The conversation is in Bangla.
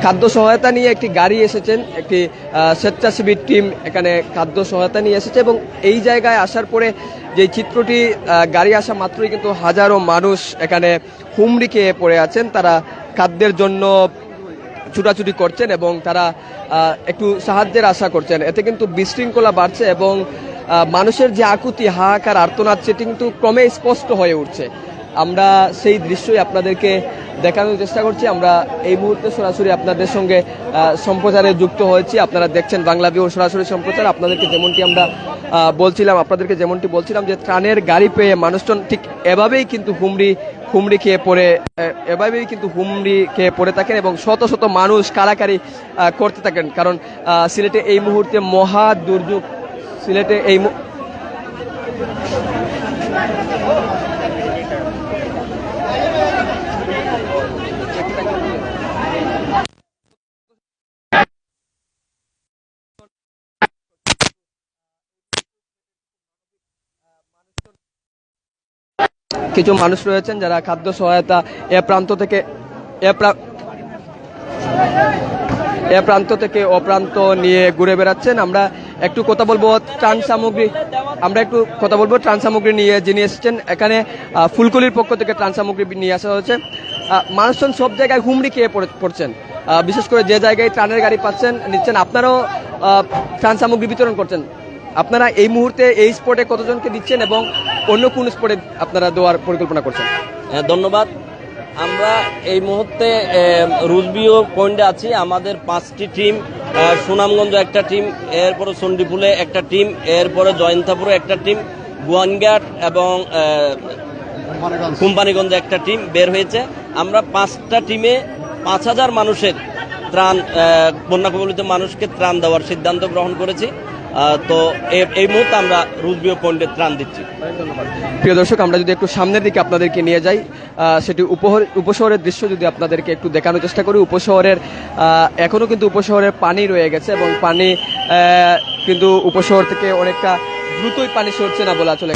খাদ্য সহায়তা নিয়ে একটি গাড়ি এসেছেন, একটি স্বেচ্ছাসেবী টিম এখানে খাদ্য সহায়তা নিয়ে এসেছে এবং এই জায়গায় আসার পরে যে চিত্রটি, গাড়ি আসা মাত্রই কিন্তু হাজারো মানুষ এখানে হুমড়ি খেয়ে পড়ে আছেন। তারা খাদ্যের জন্য ছুটাছুটি করছেন এবং তারা একটু সাহায্যের আশা করছেন। এতে কিন্তু বিশৃঙ্খলা বাড়ছে এবং মানুষের যে আকুতি, হাহাকার, আর্তনাদ সেটি কিন্তু ক্রমে স্পষ্ট হয়ে উঠছে। আমরা সেই দৃশ্যই আপনাদেরকে দেখানোর চেষ্টা করছি। আমরা এই মুহূর্তে সরাসরি আপনাদের সঙ্গে সম্প্রচারে যুক্ত হয়েছি। আপনারা দেখছেন বাংলা ভিউ সরাসরি সম্প্রচার। আপনাদেরকে যেমনটি বলছিলাম যে ত্রাণের গাড়ি পেয়ে মানুষজন ঠিক এভাবেই কিন্তু হুমড়ি খেয়ে পড়ে থাকেন এবং শত শত মানুষ কারাকারি করতে থাকেন। কারণ সিলেটে এই মুহূর্তে মহা দুর্যোগ। সিলেটে এই কিছু মানুষ রয়েছেন যারা খাদ্য সহায়তা এ প্রান্ত থেকে ও প্রান্ত নিয়ে ঘুরে বেড়াচ্ছেন। আমরা একটু কথা বলবো ত্রাণ সামগ্রী নিয়ে যিনি এসেছেন এখানে ফুলকলির পক্ষ থেকে ত্রাণ সামগ্রী নিয়ে আসা হয়েছে। মানুষজন সব জায়গায় হুমড়ি খেয়ে পড়ছেন, বিশেষ করে যে জায়গায় ত্রাণের গাড়ি নিচ্ছেন, আপনারাও ত্রাণ সামগ্রী বিতরণ করছেন। আপনারা এই মুহূর্তে এই স্পটে কতজনকে দিচ্ছেন এবং অন্য কোন স্পটে আপনারা দেওয়ার পরিকল্পনা করছেন? ধন্যবাদ। আমরা এই মুহূর্তে রুজবিও পয়েন্টে আছি। আমাদের 5টি টিম, সুনামগঞ্জ একটা টিম, এরপরে চণ্ডীপুলে একটা টিম, এরপরে জয়ন্তাপুরে একটা টিম, গোয়ানঘাট এবং কোম্পানিগঞ্জে একটা টিম বের হয়েছে। আমরা 5টা টিমে 5,000 মানুষের ত্রাণ, বন্যা কবলিত মানুষকে ত্রাণ দেওয়ার সিদ্ধান্ত গ্রহণ করেছি। তো এই মুহূর্তে আমরা রুজবিও পয়েন্টে ত্রাণ দিচ্ছি। প্রিয় দর্শক, আমরা যদি একটু সামনের দিকে আপনাদেরকে নিয়ে যাই, সেটি উপশহরের দৃশ্য যদি আপনাদেরকে একটু দেখানোর চেষ্টা করি। এখনো কিন্তু উপশহরের পানি রয়ে গেছে এবং পানি কিন্তু উপশহর থেকে অনেকটা দ্রুতই পানি সরছে না বলা চলে।